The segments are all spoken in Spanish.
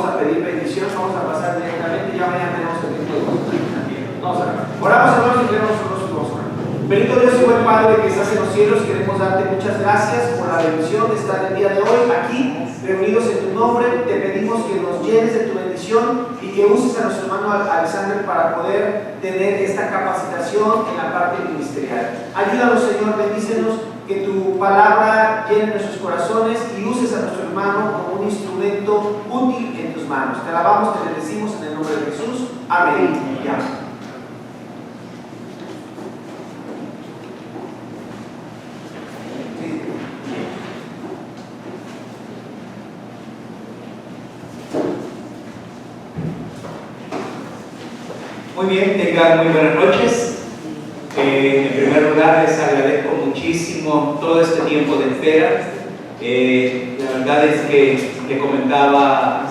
a pedir bendición, vamos a pasar directamente, ya mañana tenemos el tiempo de oración también. Vamos a orar. Oramos, hermanos, y tenemos nosotros vamos a orar. Bendito Dios y buen Padre que estás en los cielos, queremos darte muchas gracias por la bendición de estar el día de hoy aquí, reunidos en tu nombre. Te pedimos que nos llenes de tu bendición y que uses a nuestro hermano Alexander para poder tener esta capacitación en la parte ministerial. Ayúdanos, Señor, bendícenos, que tu palabra llene nuestros corazones y uses a nuestro hermano como un instrumento útil en tus manos. Te alabamos, te bendecimos en el nombre de Jesús. Amén. Y amén. Muy bien, tengan muy buenas noches. En primer lugar, les agradezco muchísimo todo este tiempo de espera. La verdad es que le comentaba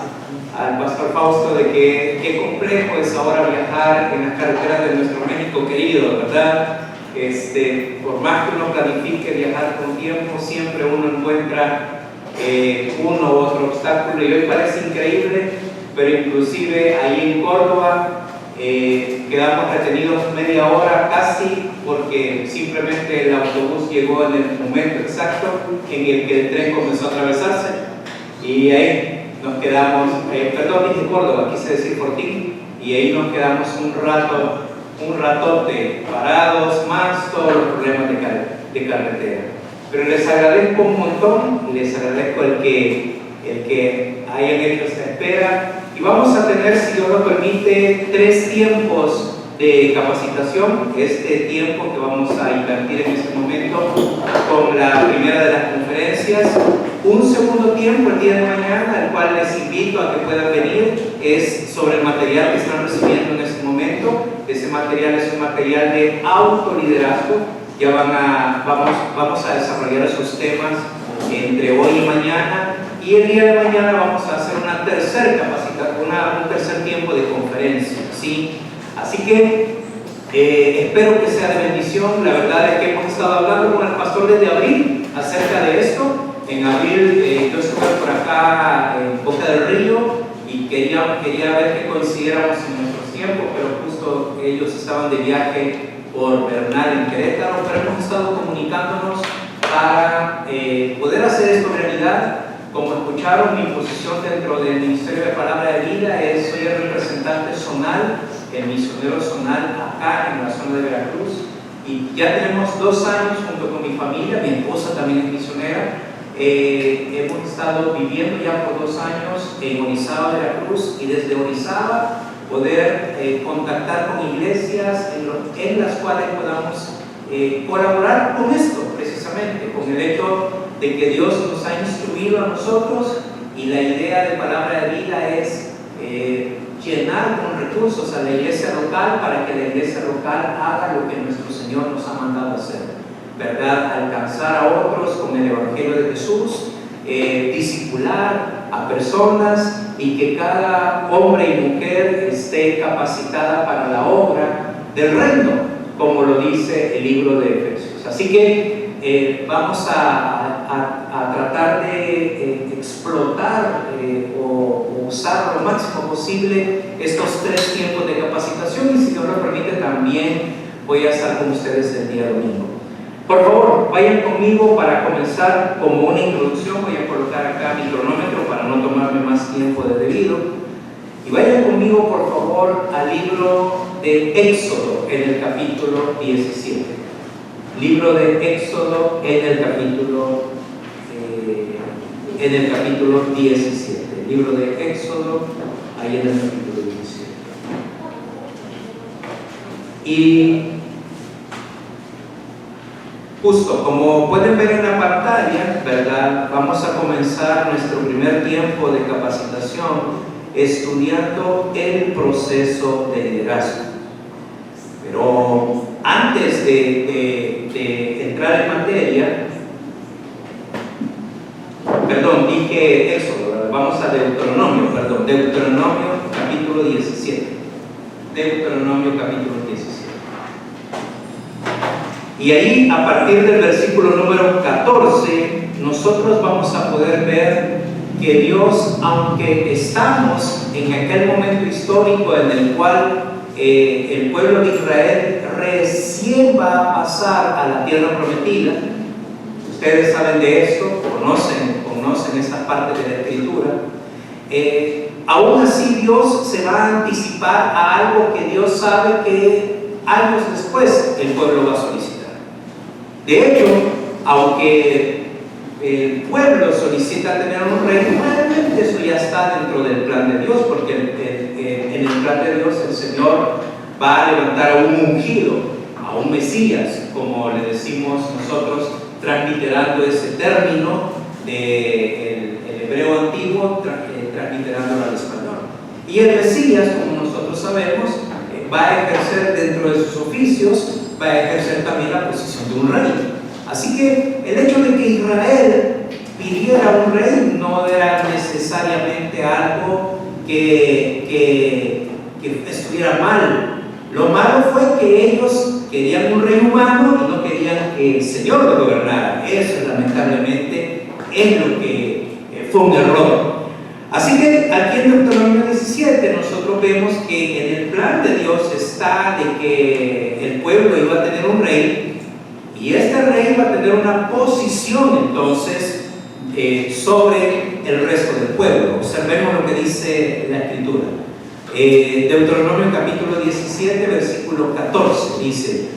al pastor Fausto de que qué complejo es ahora viajar en las carreteras de nuestro México querido, ¿verdad? Por más que uno planifique viajar con tiempo, siempre uno encuentra uno u otro obstáculo, y hoy parece increíble, pero inclusive ahí en Córdoba quedamos retenidos media hora casi, porque simplemente el autobús llegó en el momento exacto en el que el tren comenzó a atravesarse, y ahí nos quedamos, perdón, dije Córdoba, quise decir Fortín, y ahí nos quedamos un ratote parados, más todos los problemas de carretera. Pero les agradezco un montón, les agradezco el que hayan hecho esta espera. Y vamos a tener, si Dios lo permite, 3 tiempos de capacitación. Este tiempo que vamos a invertir en este momento con la primera de las conferencias. Un segundo tiempo el día de mañana, al cual les invito a que puedan venir, es sobre el material que están recibiendo en este momento. Ese material es un material de autoliderazgo. Ya vamos a desarrollar esos temas entre hoy y mañana. Y el día de mañana vamos a hacer una tercera capacitación, un tercer tiempo de conferencia, ¿sí? Así que espero que sea de bendición. La verdad es que hemos estado hablando con el pastor desde abril acerca de esto. En abril yo estuve por acá en Boca del Río y quería ver que coincidiéramos en nuestros tiempos, pero justo ellos estaban de viaje por Bernal en Querétaro, pero hemos estado comunicándonos para poder hacer esto realidad. Como escucharon, mi posición dentro del Ministerio de Palabra de Vida es: soy el representante zonal, el misionero zonal acá en la zona de Veracruz, y ya tenemos 2 años junto con mi familia. Mi esposa también es misionera. Hemos estado viviendo ya por 2 años en Orizaba, Veracruz, y desde Orizaba poder contactar con iglesias en las cuales podamos colaborar con esto, precisamente, con el hecho de que Dios nos ha instruido a nosotros, y la idea de Palabra de Vida es llenar con recursos a la iglesia local para que la iglesia local haga lo que nuestro Señor nos ha mandado hacer, ¿verdad? Alcanzar a otros con el Evangelio de Jesús, discipular a personas, y que cada hombre y mujer esté capacitada para la obra del reino, como lo dice el libro de Efesios. Así que vamos a tratar de explotar o usar lo máximo posible estos 3 tiempos de capacitación, y si Dios lo permite también voy a estar con ustedes el día domingo. Por favor, vayan conmigo para comenzar. Como una introducción voy a colocar acá mi cronómetro para no tomarme más tiempo de debido, y vayan conmigo por favor al libro de Éxodo en el capítulo 17. Libro de Éxodo en el capítulo 17. Libro de Éxodo, ahí en el capítulo 17. Y justo como pueden ver en la pantalla, ¿verdad? Vamos a comenzar nuestro primer tiempo de capacitación estudiando el proceso de liderazgo. Pero antes de entrar en materia, perdón, dije Éxodo, vamos a Deuteronomio capítulo 17. Deuteronomio capítulo 17. Y ahí, a partir del versículo número 14, nosotros vamos a poder ver que Dios, aunque estamos en aquel momento histórico en el cual el pueblo de Israel recién va a pasar a la tierra prometida, ustedes saben de esto, conocen esta parte de la Escritura, aún así Dios se va a anticipar a algo que Dios sabe que años después el pueblo va a solicitar. De hecho, aunque el pueblo solicita tener un rey, realmente eso ya está dentro del plan de Dios, porque en el plan de Dios el Señor va a levantar a un ungido, a un Mesías, como le decimos nosotros, transliterando ese término del hebreo antiguo, transliterándolo al español. Y el Mesías, como nosotros sabemos, va a ejercer dentro de sus oficios, va a ejercer también la posición de un rey. Así que el hecho de que Israel pidiera un rey no era necesariamente algo que estuviera mal. Lo malo fue que ellos querían un rey humano y no querían que el Señor lo gobernara. Eso lamentablemente es lo que fue un error. Así que aquí en Deuteronomio 17 nosotros vemos que en el plan de Dios está de que el pueblo iba a tener un rey, y este rey va a tener una posición entonces sobre el resto del pueblo. Observemos lo que dice la Escritura. Deuteronomio capítulo 17, versículo 14, dice,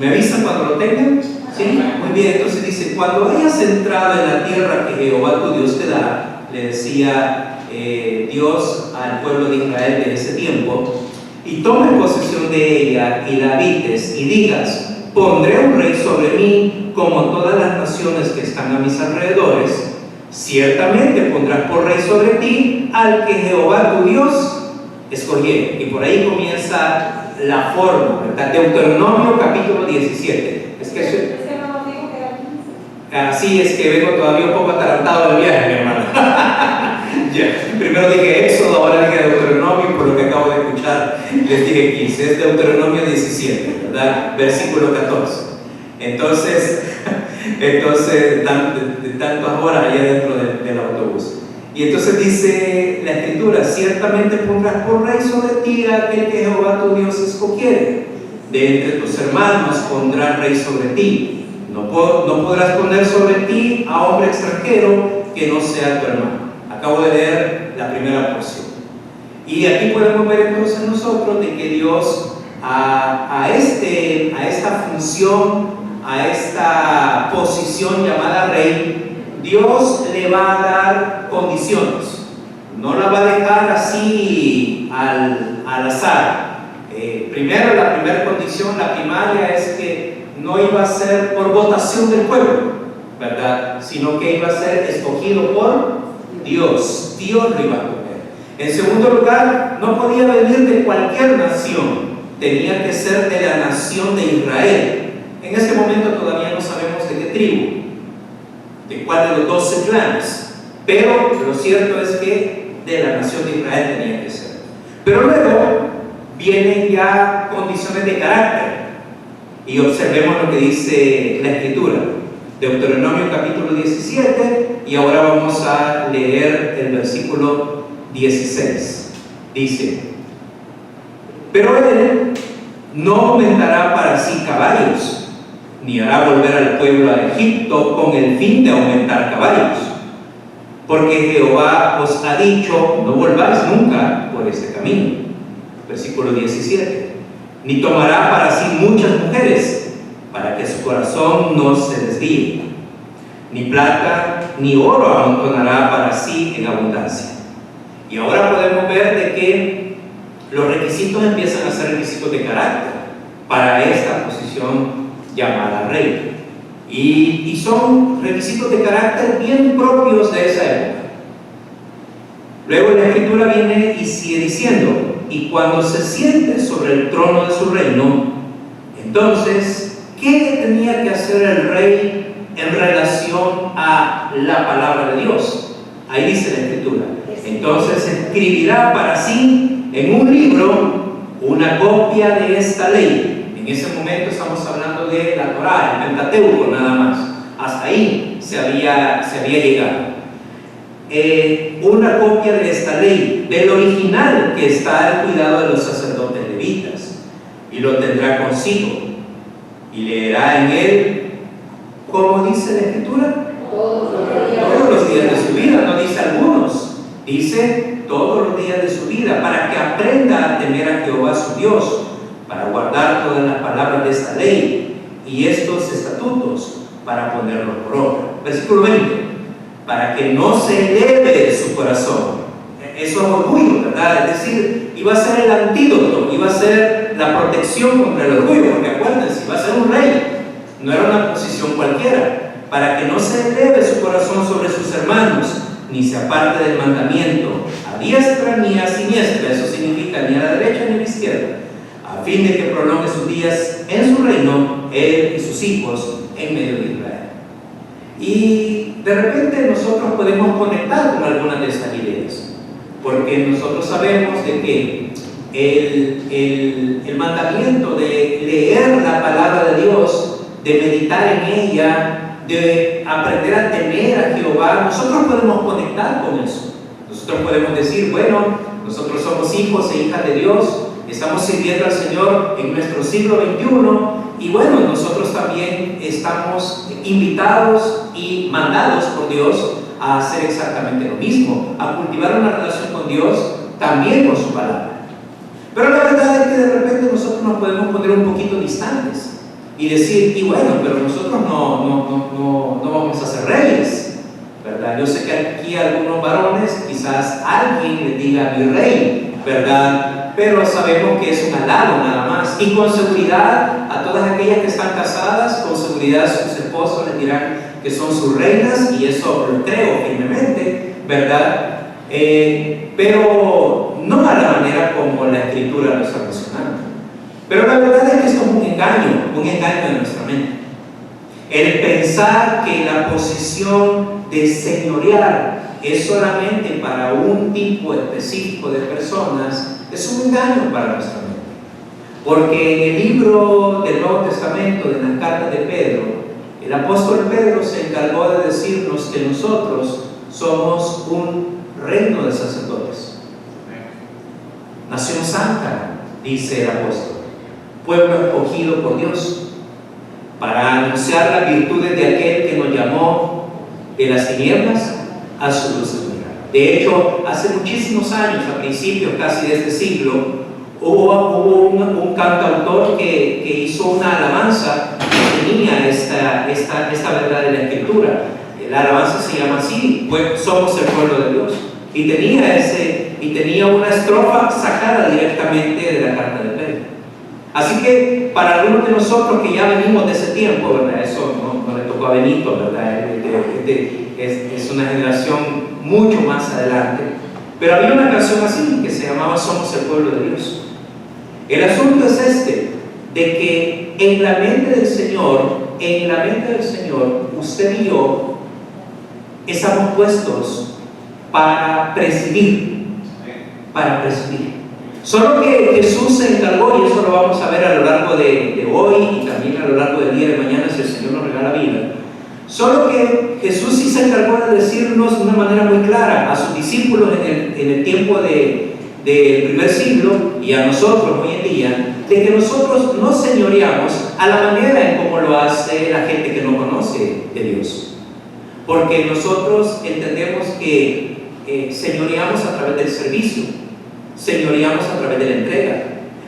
¿me avisan cuando lo tengan? ¿Sí? Muy bien, entonces dice, cuando hayas entrado en la tierra que Jehová tu Dios te da, le decía Dios al pueblo de Israel de ese tiempo, y tomes posesión de ella y la habites y digas, pondré un rey sobre mí como todas las naciones que están a mis alrededores, ciertamente pondrás por rey sobre ti al que Jehová tu Dios escogiere. Y por ahí comienza la forma, ¿verdad? Deuteronomio capítulo 17. Es que eso, así es que vengo todavía un poco atarantado del viaje, mi hermano. Ya, primero dije Éxodo, ahora dije Deuteronomio, por lo que acabo de escuchar les dije 15, es Deuteronomio 17, ¿verdad? Versículo 14. Entonces tantas horas allá dentro del autobús. Y entonces dice la Escritura, ciertamente pondrás por rey sobre ti a aquel que Jehová tu Dios escogiere. De entre tus hermanos pondrás rey sobre ti. No podrás poner sobre ti a hombre extranjero que no sea tu hermano. Acabo de leer la primera porción. Y aquí podemos ver entonces nosotros de que Dios a esta función, a esta posición llamada rey, Dios le va a dar condiciones. No la va a dejar así al azar. Primero, la primera condición, la primaria, es que no iba a ser por votación del pueblo, ¿verdad? Sino que iba a ser escogido por Dios. Dios lo iba a comer. En segundo lugar, no podía venir de cualquier nación, tenía que ser de la nación de Israel. En este momento todavía no sabemos de qué tribu, de cuál de los 12 clanes, pero lo cierto es que de la nación de Israel tenía que ser. Pero luego vienen ya condiciones de carácter, y observemos lo que dice la Escritura. Deuteronomio capítulo 17, y ahora vamos a leer el versículo 16. Dice, pero él no aumentará para sí caballos, ni hará volver al pueblo a Egipto con el fin de aumentar caballos, porque Jehová os ha dicho, no volváis nunca por este camino. Versículo 17, ni tomará para sí muchas mujeres, para que su corazón no se desvíe, ni plata ni oro amontonará para sí en abundancia. Y ahora podemos ver de que los requisitos empiezan a ser requisitos de carácter para esta posición llamada rey, y son requisitos de carácter bien propios de esa época. Luego la Escritura viene y sigue diciendo, y cuando se siente sobre el trono de su reino, entonces, ¿qué tenía que hacer el rey en relación a la palabra de Dios? Ahí dice la Escritura, entonces escribirá para sí en un libro una copia de esta ley. En ese momento estamos hablando de la Torá, el Pentateuco nada más. Hasta ahí se había llegado. una copia de esta ley, del original que está al cuidado de los sacerdotes levitas, y lo tendrá consigo, y leerá en él, ¿cómo dice la Escritura? Todos los días de su vida, no dice algunos, dice todos los días de su vida, para que aprenda a temer a Jehová su Dios, para guardar todas las palabras de esta ley y estos estatutos, para ponerlos por obra. Versículo 20, para que no se eleve su corazón. Eso es orgullo, ¿verdad? Es decir, iba a ser el antídoto, iba a ser la protección contra el orgullo, porque acuérdense, iba a ser un rey, no era una posición cualquiera. Para que no se eleve su corazón sobre sus hermanos, ni se aparte del mandamiento, a diestra ni a siniestra, eso significa ni a la derecha ni a la izquierda, a fin de que prolongue sus días en su reino, él y sus hijos, en medio de Israel. Y de repente nosotros podemos conectar con algunas de estas ideas, porque nosotros sabemos de que el mandamiento de leer la palabra de Dios, de meditar en ella, de aprender a temer a Jehová, nosotros podemos conectar con eso. Nosotros podemos decir, bueno, nosotros somos hijos e hijas de Dios, estamos sirviendo al Señor en nuestro siglo XXI, y bueno, nosotros también estamos invitados y mandados por Dios a hacer exactamente lo mismo, a cultivar una relación con Dios, también con su palabra. Pero la verdad es que de repente nosotros nos podemos poner un poquito distantes y decir, y bueno, pero nosotros no vamos a ser reyes, ¿verdad? Yo sé que aquí algunos varones, quizás alguien les diga mi rey, ¿verdad? Pero sabemos que es un halago nada más. Y con seguridad, a todas aquellas que están casadas, con seguridad sus esposos les dirán que son sus reinas, y eso lo creo firmemente, ¿verdad? Pero no a la manera como la Escritura nos está mencionando. Pero la verdad es que esto es un engaño de nuestra mente. El pensar que la posición de señorear es solamente para un tipo específico de personas es un engaño para nuestra mente. Porque en el libro del Nuevo Testamento, de las cartas de Pedro, el apóstol Pedro se encargó de decirnos que nosotros somos un reino de sacerdotes. Nación santa, dice el apóstol. Pueblo escogido por Dios, para anunciar las virtudes de aquel que nos llamó de las tinieblas a su luz admirable. De hecho, hace muchísimos años, a principios casi de este siglo, hubo un cantautor que hizo una alabanza que tenía esta verdad de la Escritura. La alabanza se llama así, pues somos el pueblo de Dios. Y tenía una estrofa sacada directamente de la carta de Pedro. Así que para algunos de nosotros que ya venimos de ese tiempo, ¿verdad? Eso no le tocó a Benito, ¿verdad? Es una generación mucho más adelante. Pero había una canción así que se llamaba Somos el pueblo de Dios. El asunto es de que en la mente del Señor, usted y yo estamos puestos para presidir. Solo que Jesús se encargó, y eso lo vamos a ver a lo largo de hoy y también a lo largo del día de mañana si el Señor nos regala vida. Solo que Jesús sí se encargó de decirnos de una manera muy clara a sus discípulos en el tiempo del primer siglo y a nosotros hoy en día, de que nosotros no señoreamos a la manera en como lo hace la gente que no conoce de Dios. Porque nosotros entendemos que señoreamos a través del servicio, señoreamos a través de la entrega,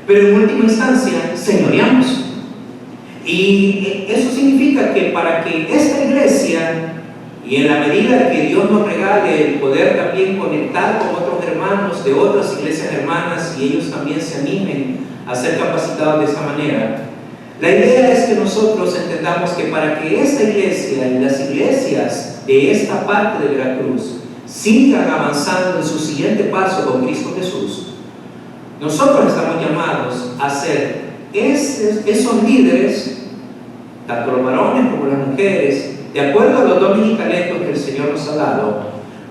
pero en última instancia señoreamos. Y eso significa que para que esta iglesia, y en la medida que Dios nos regale el poder también conectar con otros hermanos de otras iglesias hermanas y ellos también se animen a ser capacitados de esa manera, la idea es que nosotros entendamos que para que esta iglesia y las iglesias de esta parte de Veracruz sigan avanzando en su siguiente paso con Cristo Jesús, nosotros estamos llamados a ser esos líderes, tanto los varones como las mujeres, de acuerdo a los dones y talentos que el Señor nos ha dado,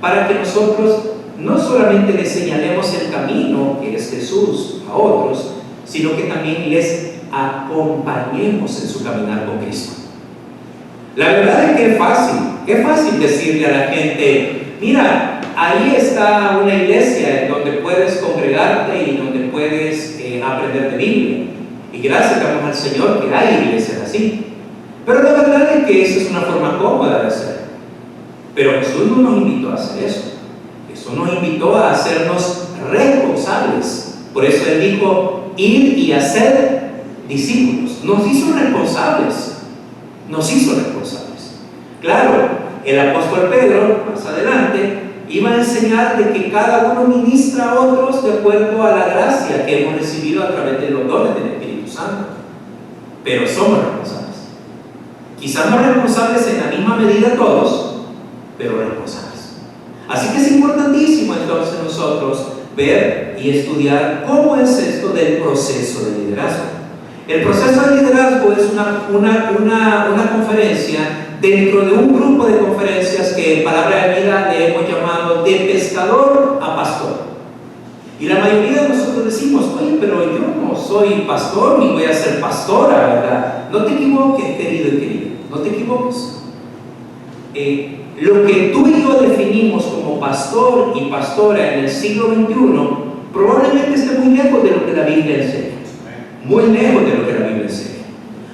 para que nosotros no solamente les señalemos el camino que es Jesús a otros, sino que también les acompañemos en su caminar con Cristo. La verdad es que es fácil Es fácil decirle a la gente, mira, ahí está una iglesia en donde puedes congregarte y donde puedes aprender de Biblia. Y gracias damos al Señor que hay iglesias así. Pero la verdad es que esa es una forma cómoda de hacer. Pero Jesús no nos invitó a hacer eso. Jesús nos invitó a hacernos responsables. Por eso Él dijo, ir y hacer discípulos. Nos hizo responsables. Nos hizo responsables. Claro, el apóstol Pedro, más adelante, iba a enseñar de que cada uno ministra a otros de acuerdo a la gracia que hemos recibido a través de los dones del Espíritu Santo. Pero somos responsables. Quizás no responsables en la misma medida todos, pero responsables. Así que es importantísimo entonces nosotros ver y estudiar cómo es esto del proceso de liderazgo. El proceso de liderazgo es una conferencia dentro de un grupo de conferencias que en Palabra de Vida le hemos llamado de pescador a pastor. Y la mayoría de nosotros decimos, oye, pero yo no soy pastor ni voy a ser pastora, ¿verdad? No te equivoques, querido y querida, no te equivoques. Lo que tú y yo definimos como pastor y pastora en el siglo XXI probablemente esté muy lejos de lo que la Biblia enseña. Muy lejos de lo que la Biblia enseña.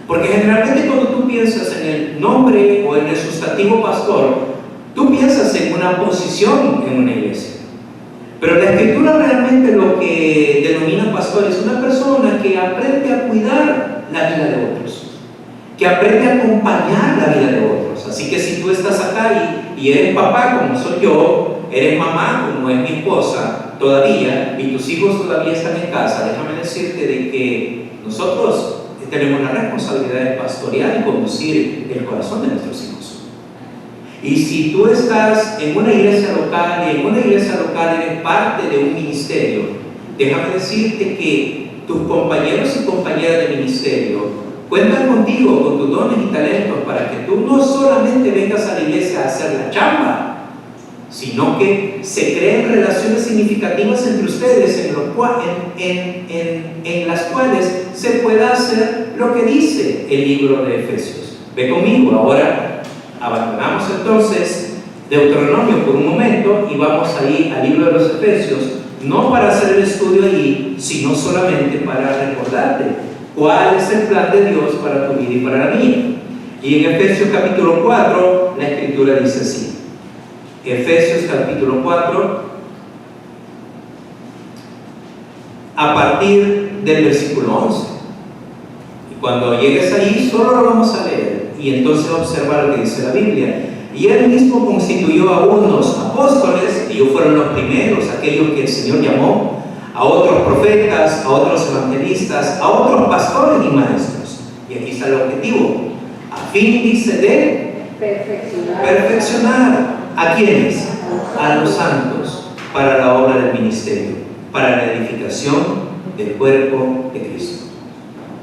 Porque generalmente cuando tú piensas en el nombre o en el sustantivo pastor, tú piensas en una posición en una iglesia. Pero la Escritura realmente lo que denomina pastor es una persona que aprende a cuidar la vida de otros, que aprende a acompañar la vida de otros. Así que si tú estás acá y eres papá como soy yo, eres mamá como es mi esposa todavía, y tus hijos todavía están en casa, déjame decirte de que nosotros tenemos la responsabilidad de pastorear y conducir el corazón de nuestros hijos. Y si tú estás en una iglesia local y en una iglesia local eres parte de un ministerio, déjame decirte que tus compañeros y compañeras de ministerio cuentan contigo, con tus dones y talentos para que tú no solamente vengas a la iglesia a hacer la chamba, sino que se creen relaciones significativas entre ustedes en las cuales se pueda hacer lo que dice el libro de Efesios. Ve conmigo, ahora abandonamos entonces Deuteronomio por un momento y vamos a ir al libro de los Efesios, no para hacer el estudio allí, sino solamente para recordarte cuál es el plan de Dios para tu vida y para la mía. Y en Efesios capítulo 4, la Escritura dice así. Efesios capítulo 4, a partir del versículo 11. Y cuando llegues ahí, solo lo vamos a leer y entonces observar lo que dice la Biblia. Y Él mismo constituyó a unos apóstoles, y ellos fueron los primeros, aquellos que el Señor llamó, a otros profetas, a otros evangelistas, a otros pastores y maestros. Y aquí está el objetivo. A fin, dice, de perfeccionar. ¿A quiénes? A los santos, para la obra del ministerio, para la edificación del cuerpo de Cristo.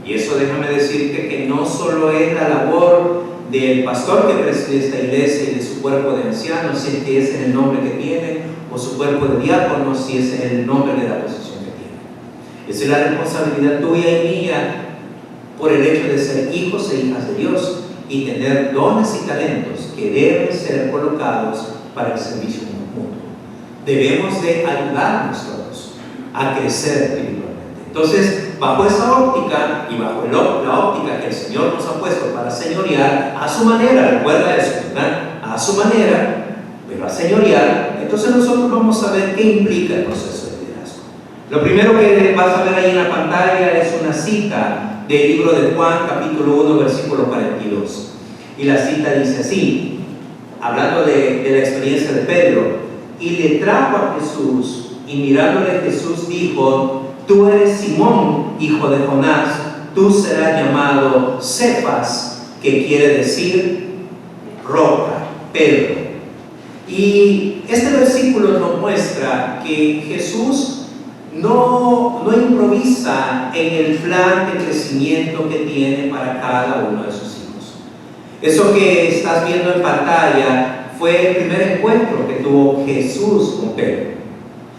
Y eso déjame decirte que no solo es la labor del pastor que preside esta iglesia y de su cuerpo de ancianos, si es que ese es el nombre que tiene, o su cuerpo de diáconos, si ese es el nombre de la posición que tiene. Esa es la responsabilidad tuya y mía por el hecho de ser hijos e hijas de Dios y tener dones y talentos que deben ser colocados para el servicio mutuo. Debemos de ayudarnos todos a crecer espiritualmente. Entonces, bajo esa óptica y bajo la óptica que el Señor nos ha puesto para señorear a su manera, recuerda eso, ¿verdad? A su manera, pero a señorear, entonces nosotros vamos a ver qué implica el proceso de liderazgo. Lo primero que vas a ver ahí en la pantalla es una cita del libro de Juan, capítulo 1, versículo 42. Y la cita dice así, hablando de la experiencia de Pedro: y le trajo a Jesús, y mirándole Jesús dijo: tú eres Simón, hijo de Jonás, tú serás llamado Cefas, que quiere decir roca, Pedro. Y este versículo nos muestra que Jesús no improvisa en el plan de crecimiento que tiene para cada uno de sus hijos. Eso que estás viendo en pantalla fue el primer encuentro que tuvo Jesús con Pedro.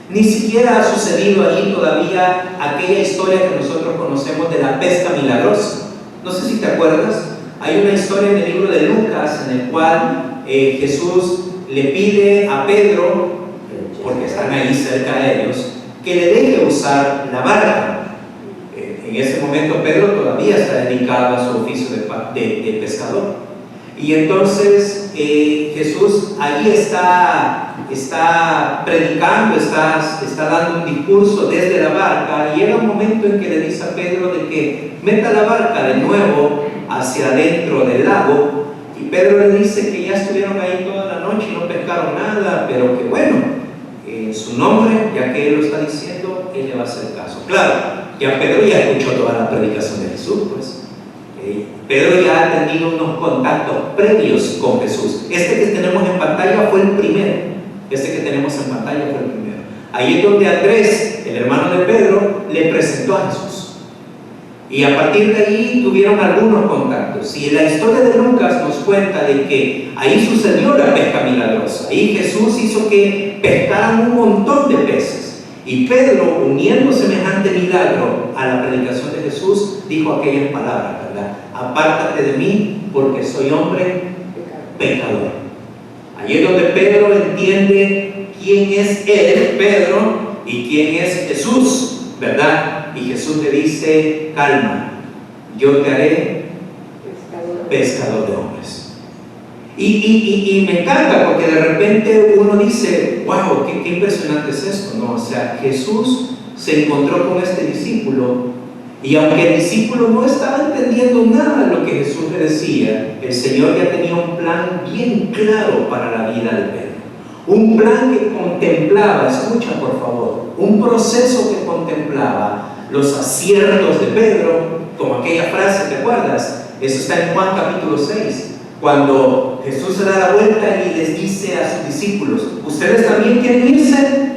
Ni siquiera ha sucedido allí todavía aquella historia que nosotros conocemos de la pesca milagrosa. No sé si te acuerdas, hay una historia en el libro de Lucas en el cual Jesús le pide a Pedro, porque están ahí cerca de ellos, que le deje usar la barca. En ese momento Pedro todavía está dedicado a su oficio de pescador. Y entonces Jesús ahí está predicando, está dando un discurso desde la barca, y llega un momento en que le dice a Pedro de que meta la barca de nuevo hacia adentro del lago, y Pedro le dice que ya estuvieron ahí toda la noche y no pescaron nada, pero que bueno, en su nombre, ya que él lo está diciendo, él le va a hacer caso. Claro, ya Pedro ya escuchó toda la predicación de Jesús, pues. Pedro ya ha tenido unos contactos previos con Jesús. Este que tenemos en pantalla fue el primero. Ahí es donde Andrés, el hermano de Pedro, le presentó a Jesús. Y a partir de ahí tuvieron algunos contactos. Y la historia de Lucas nos cuenta de que ahí sucedió la pesca milagrosa. Ahí Jesús hizo que pescaran un montón de peces. Y Pedro, uniendo semejante milagro a la predicación de Jesús, dijo aquellas palabras, ¿verdad? Apártate de mí, porque soy hombre pecador. Ahí es donde Pedro entiende quién es él, Pedro, y quién es Jesús, ¿verdad? Y Jesús le dice, calma, yo te haré pescador de hombres. Y me encanta, porque de repente uno dice, wow, qué impresionante es esto, ¿no? O sea, Jesús se encontró con este discípulo, y aunque el discípulo no estaba entendiendo nada de lo que Jesús le decía, el Señor ya tenía un plan bien claro para la vida de Pedro. Un plan que contemplaba, escucha por favor, un proceso que contemplaba los aciertos de Pedro, como aquella frase, ¿te acuerdas? Eso está en Juan capítulo 6. Cuando Jesús se da la vuelta y les dice a sus discípulos, ¿ustedes también quieren irse?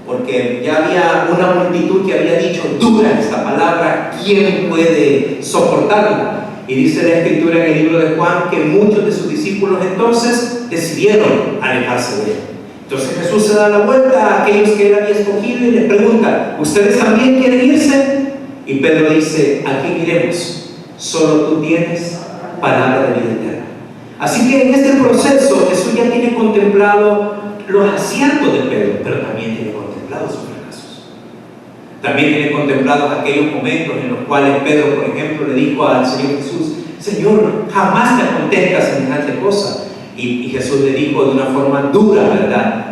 Porque ya había una multitud que había dicho, dura esta palabra, ¿quién puede soportarla? Y dice la Escritura en el libro de Juan que muchos de sus discípulos entonces decidieron alejarse de él. Entonces Jesús se da la vuelta a aquellos que él había escogido y les pregunta, ¿ustedes también quieren irse? Y Pedro dice, ¿a quién iremos? Solo tú tienes palabra de vida eterna. Así que en este proceso Jesús ya tiene contemplado los aciertos de Pedro, pero también tiene contemplado sus fracasos. También tiene contemplado aquellos momentos en los cuales Pedro, por ejemplo, le dijo al Señor Jesús, Señor, jamás me acontezca semejante cosa. Y Jesús le dijo de una forma dura, ¿verdad?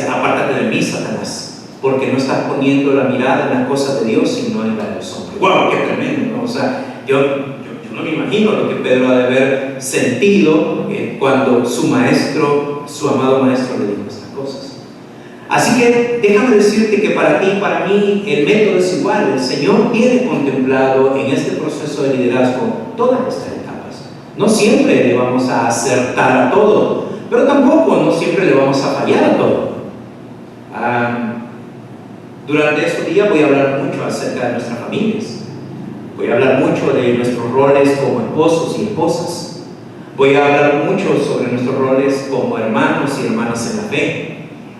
Apártate de mí, Satanás, porque no estás poniendo la mirada en las cosas de Dios, sino en las de los hombres. ¡Wow! ¡Qué tremendo! ¿No? O sea, yo no me imagino lo que Pedro ha de haber sentido cuando su maestro, su amado maestro, le dijo estas cosas. Así que déjame decirte que para ti y para mí el método es igual. El Señor tiene contemplado en este proceso de liderazgo todas estas etapas. No siempre le vamos a acertar a todo, pero tampoco no siempre le vamos a fallar a todo. Durante estos días voy a hablar mucho acerca de nuestras familias. Voy a hablar mucho de nuestros roles como esposos y esposas. Voy a hablar mucho sobre nuestros roles como hermanos y hermanas en la fe.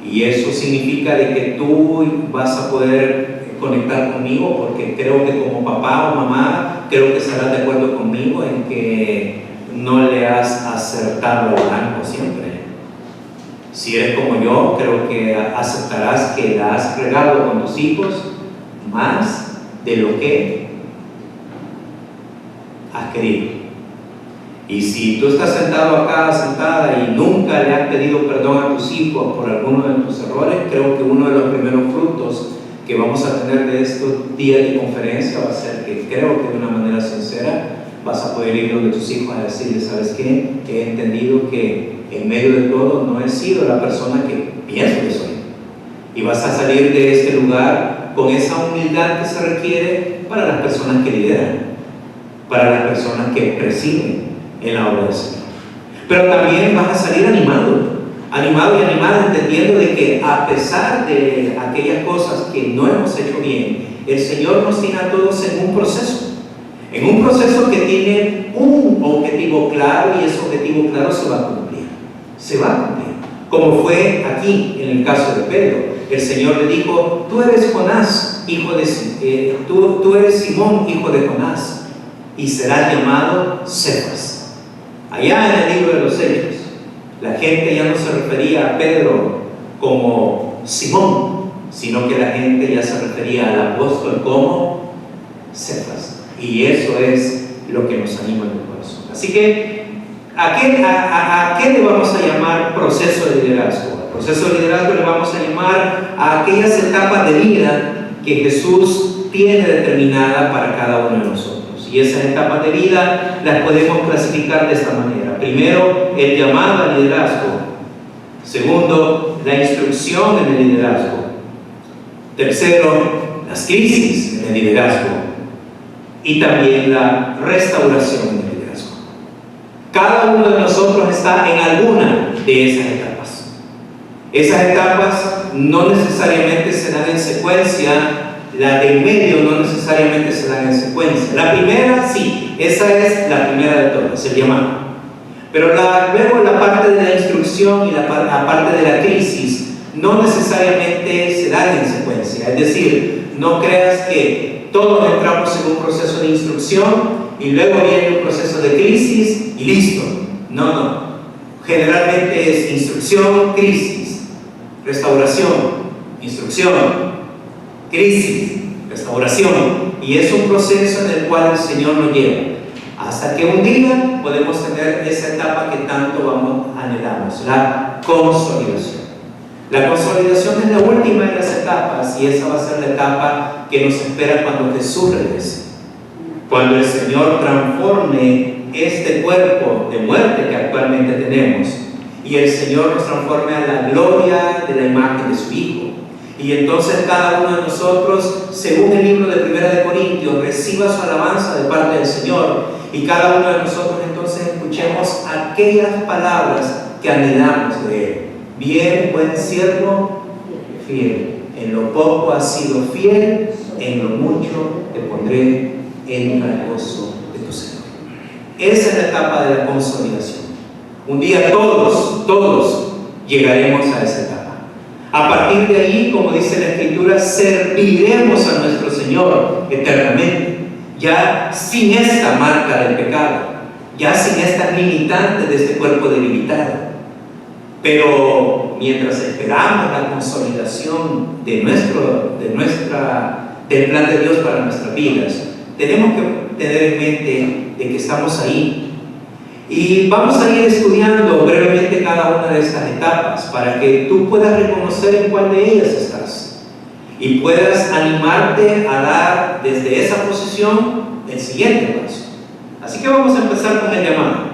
Y eso significa de que tú vas a poder conectar conmigo, porque creo que como papá o mamá, creo que estarás de acuerdo conmigo en que no le has acertado al blanco siempre. Si eres como yo, creo que aceptarás que la has regado con tus hijos más de lo que has querido. Y si tú estás sentado acá, sentada, y nunca le has pedido perdón a tus hijos por alguno de tus errores, creo que uno de los primeros frutos que vamos a tener de estos días de conferencia va a ser que creo que de una manera sincera vas a poder ir donde tus hijos a decirles, ¿sabes qué? He entendido que en medio de todo no he sido la persona que pienso que soy. Y vas a salir de este lugar con esa humildad que se requiere para las personas que lideran, para las personas que presiden en la obra del Señor. Pero también vas a salir animado y animada, entendiendo de que a pesar de aquellas cosas que no hemos hecho bien, el Señor nos tiene a todos en un proceso que tiene un objetivo claro, y ese objetivo claro se va a cumplir, como fue aquí en el caso de Pedro. El Señor le dijo, tú eres Jonás, tú eres Simón, hijo de Jonás, y serás llamado Cefas. Allá en el libro de los Hechos, La gente ya no se refería a Pedro como Simón, sino que la gente ya se refería al apóstol como Cefas. Y eso es lo que nos anima en el corazón. Así que, ¿a qué le vamos a llamar proceso de liderazgo? El proceso de liderazgo le vamos a llamar a aquellas etapas de vida que Jesús tiene determinada para cada uno de nosotros. Y esas etapas de vida las podemos clasificar de esta manera. Primero, el llamado al liderazgo. Segundo, la instrucción en el liderazgo. Tercero, las crisis en el liderazgo. Y también la restauración en el liderazgo. Cada uno de nosotros está en alguna de esas etapas. Esas etapas no necesariamente se dan en secuencia, la de en medio no necesariamente se dan en secuencia. La primera, sí, esa es la primera de todas, el llamado. Pero luego la parte de la instrucción y la parte de la crisis no necesariamente se dan en secuencia. Es decir, no creas que todos entramos en un proceso de instrucción y luego viene un proceso de crisis y listo. No. Generalmente es instrucción, crisis, restauración, instrucción, crisis, restauración. Y es un proceso en el cual el Señor nos lleva. Hasta que un día podemos tener esa etapa que tanto anhelamos, la consolidación. La consolidación es la última de las etapas y esa va a ser la etapa que nos espera cuando Jesús regrese. Cuando el Señor transforme este cuerpo de muerte que actualmente tenemos y el Señor nos transforme a la gloria de la imagen de su Hijo. Y entonces cada uno de nosotros, según el libro de 1 de Corintios, reciba su alabanza de parte del Señor y cada uno de nosotros entonces escuchemos aquellas palabras que anhelamos de Él. Bien, buen siervo, fiel. En lo poco has sido fiel, en lo mucho te pondré en el gozo de tu Señor. Esa es la etapa de la consolidación. Un día todos llegaremos a esa etapa. A partir de ahí, como dice la Escritura, serviremos a nuestro Señor eternamente, ya sin esta marca del pecado, ya sin estas limitantes de este cuerpo debilitado. Pero mientras esperamos la consolidación del plan de Dios para nuestras vidas, tenemos que tener en mente de que estamos ahí. Y vamos a ir estudiando brevemente cada una de estas etapas para que tú puedas reconocer en cuál de ellas estás y puedas animarte a dar desde esa posición el siguiente paso. Así que vamos a empezar con el llamado.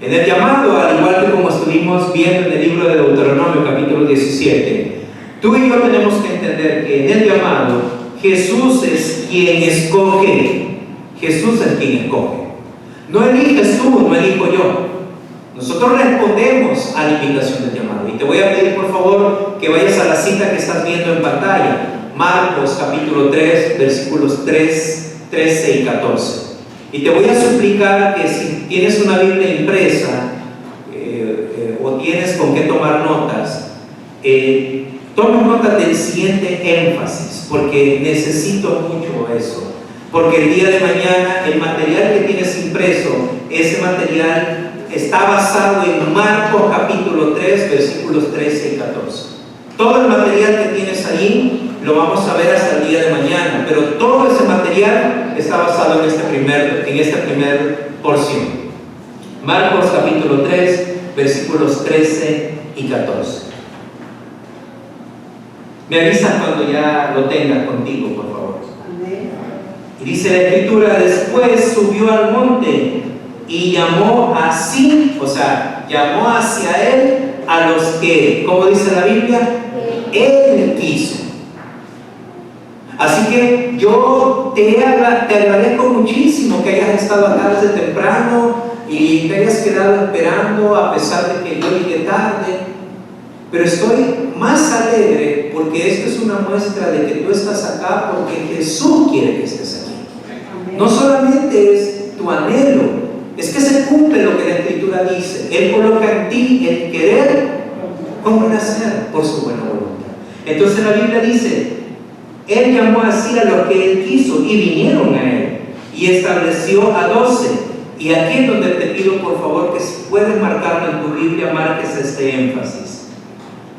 En el llamado, al igual que como estuvimos viendo en el libro de Deuteronomio capítulo 17, tú y yo tenemos que entender que en el llamado Jesús es quien escoge. Jesús es quien escoge. No eliges tú, no elijo yo. Nosotros respondemos a la invitación del llamado. Y te voy a pedir por favor que vayas a la cita que estás viendo en pantalla. Marcos capítulo 3, versículos 13 y 14. Y te voy a suplicar que si tienes una Biblia impresa o tienes con qué tomar notas, tome nota del siguiente énfasis, porque necesito mucho eso. Porque el día de mañana el material que tienes impreso, ese material está basado en Marcos capítulo 3, versículos 13 y 14. Todo el material que tienes ahí lo vamos a ver hasta el día de mañana, pero todo ese material está basado en esta primer porción. Marcos capítulo 3, versículos 13 y 14. Me avisas cuando ya lo tengas contigo, por favor. Y dice la Escritura: después subió al monte y llamó así, llamó hacia él a los que, como dice la Biblia, él quiso. Así que yo te agradezco muchísimo que hayas estado acá desde temprano y te hayas quedado esperando a pesar de que yo llegué tarde. Pero estoy más alegre porque esto es una muestra de que tú estás acá porque Jesús quiere que estés aquí. No solamente es tu anhelo, es que se cumple lo que la Escritura dice. Él coloca en ti el querer como el hacer por su buena voluntad. Entonces la Biblia dice: Él llamó así a los que Él quiso y vinieron a Él, y estableció a 12 Y aquí es donde te pido por favor que si puedes marcarlo en tu Biblia, marques este énfasis: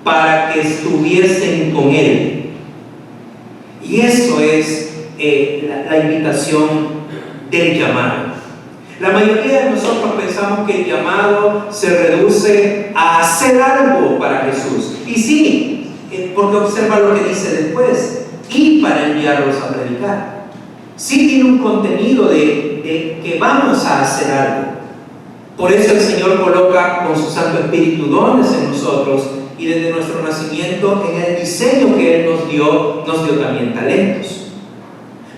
para que estuviesen con Él. Y eso es la invitación del llamado. La mayoría de nosotros pensamos que el llamado se reduce a hacer algo para Jesús. Y sí, porque observa lo que dice después: y para enviarlos a predicar. Sí tiene un contenido de que vamos a hacer algo. Por eso el Señor coloca con su Santo Espíritu dones en nosotros, y desde nuestro nacimiento, en el diseño que Él nos dio también talentos.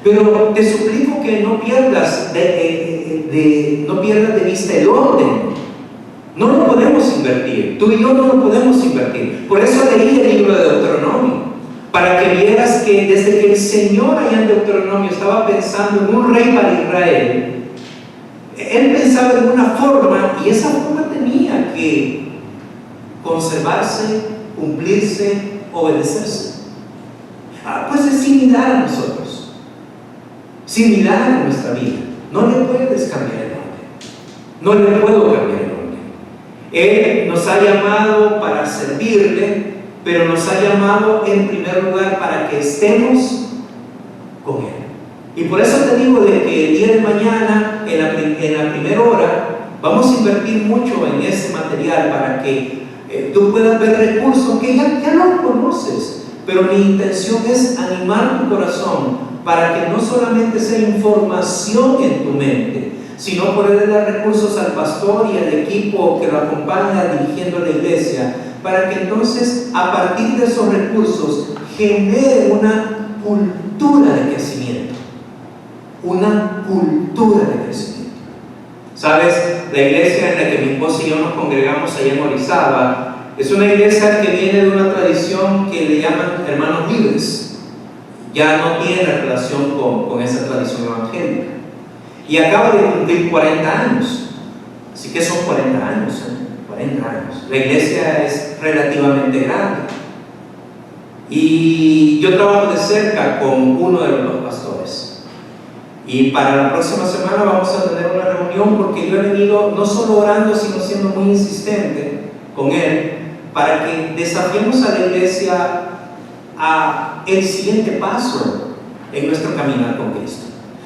Pero te suplico que no pierdas de vista el orden. No lo podemos invertir. Tú y yo no lo podemos invertir. Por eso leí el libro de Deuteronomio, para que vieras que desde que el Señor allá en Deuteronomio estaba pensando en un rey para Israel, Él pensaba en una forma, y esa forma tenía que conservarse, cumplirse, obedecerse. Pues es similar a nosotros, similar a nuestra vida. No le puedes cambiar el orden. No le puedo cambiar el orden. Él nos ha llamado para servirle, pero nos ha llamado en primer lugar para que estemos con Él. Y por eso te digo de que el día de mañana, en la primera hora, vamos a invertir mucho en ese material para que tú puedas ver recursos que ya lo conoces. Pero mi intención es animar tu corazón para que no solamente sea información en tu mente, sino poder dar recursos al pastor y al equipo que lo acompaña dirigiendo la iglesia, para que entonces a partir de esos recursos genere una cultura de crecimiento. Una cultura de crecimiento. ¿Sabes? La iglesia en la que mi esposa y yo nos congregamos allá en Orizaba es una iglesia que viene de una tradición que le llaman hermanos libres. Ya no tiene relación con esa tradición evangélica. Y acaba de cumplir 40 años. Así que son 40 años, 40 años. La iglesia es relativamente grande. Y yo trabajo de cerca con uno de los pastores. Y para la próxima semana vamos a tener una reunión, porque yo he venido no solo orando, sino siendo muy insistente con él, para que desafiemos a la iglesia a el siguiente paso en nuestro caminar con Cristo.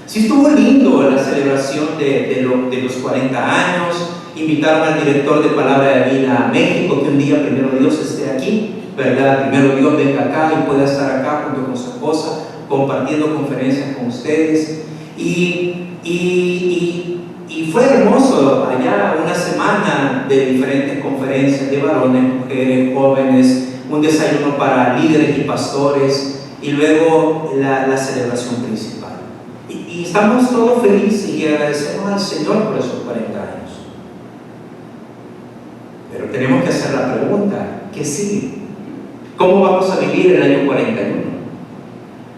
Sí, estuvo lindo la celebración de los 40 años. Invitaron al director de Palabra de Vida a México, que un día, primero Dios, esté aquí, ¿verdad? Primero Dios venga acá y pueda estar acá junto con su esposa, compartiendo conferencias con ustedes. Y fue hermoso allá, una semana de diferentes conferencias de varones, mujeres, jóvenes, un desayuno para líderes y pastores, y luego la celebración principal. Y estamos todos felices y agradecemos al Señor por esos 40 años. Pero tenemos que hacer la pregunta: ¿qué sigue? ¿Cómo vamos a vivir el año 41?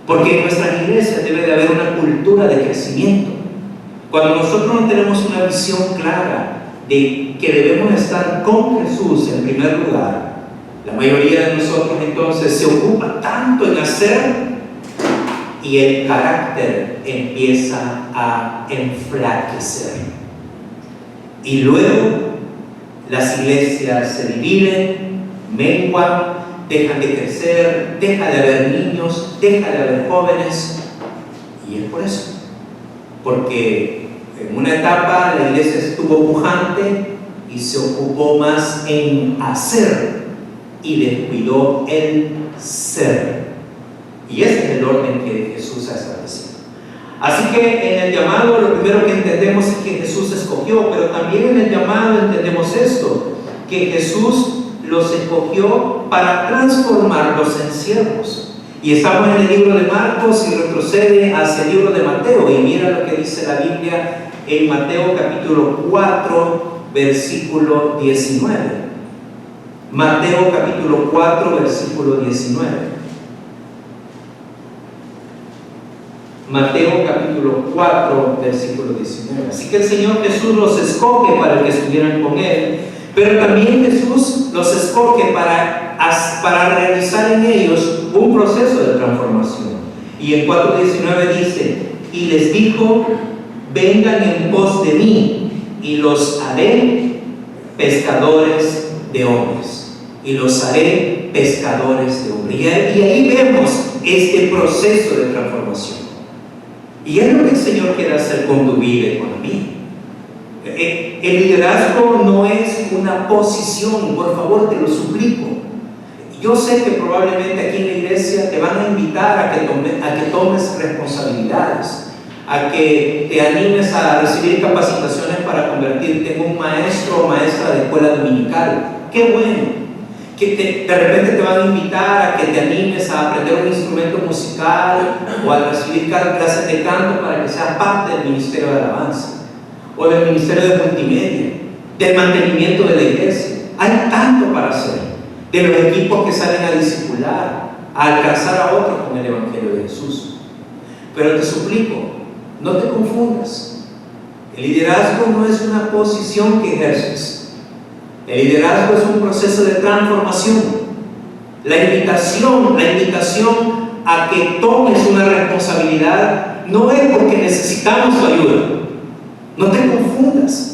Porque en nuestras iglesias debe de haber una cultura de crecimiento. Cuando nosotros no tenemos una visión clara de que debemos estar con Jesús en primer lugar, la mayoría de nosotros entonces se ocupa tanto en hacer, y el carácter empieza a enflaquecer. Y luego las iglesias se dividen, menguan, dejan de crecer, deja de haber niños, deja de haber jóvenes. Y es por eso. Porque en una etapa la iglesia estuvo pujante y se ocupó más en hacer y descuidó el ser. Y ese es el orden que Jesús ha establecido. Así que en el llamado lo primero que entendemos es que Jesús escogió, pero también en el llamado entendemos esto, que Jesús los escogió para transformarlos en siervos. Y estamos en el libro de Marcos y retrocede hacia el libro de Mateo, y mira lo que dice la Biblia en Mateo capítulo 4 versículo 19. Mateo capítulo 4 versículo 19. Mateo capítulo 4 versículo 19. Así que el Señor Jesús los escoge para que estuvieran con Él, pero también Jesús los escoge para realizar en ellos un proceso de transformación. Y en 4:19 dice: y les dijo: vengan en pos de mí, y los haré pescadores de hombres. Y los haré pescadores de hombres. Y ahí vemos este proceso de transformación. Y es lo que el Señor quiere hacer con tu vida y con la mía. El liderazgo no es una posición, por favor, te lo suplico. Yo sé que probablemente aquí en la iglesia te van a invitar a que tomes responsabilidades, a que te animes a recibir capacitaciones para convertirte en un maestro o maestra de escuela dominical. ¡Qué bueno! Que de repente te van a invitar a que te animes a aprender un instrumento musical o a recibir clases de canto para que seas parte del ministerio de alabanza o del ministerio de multimedia, del mantenimiento de la iglesia. Hay tanto para hacer. De los equipos que salen a discipular, a alcanzar a otros con el Evangelio de Jesús. Pero te suplico, no te confundas. El liderazgo no es una posición que ejerces. El liderazgo es un proceso de transformación. La invitación a que tomes una responsabilidad no es porque necesitamos tu ayuda. No te confundas.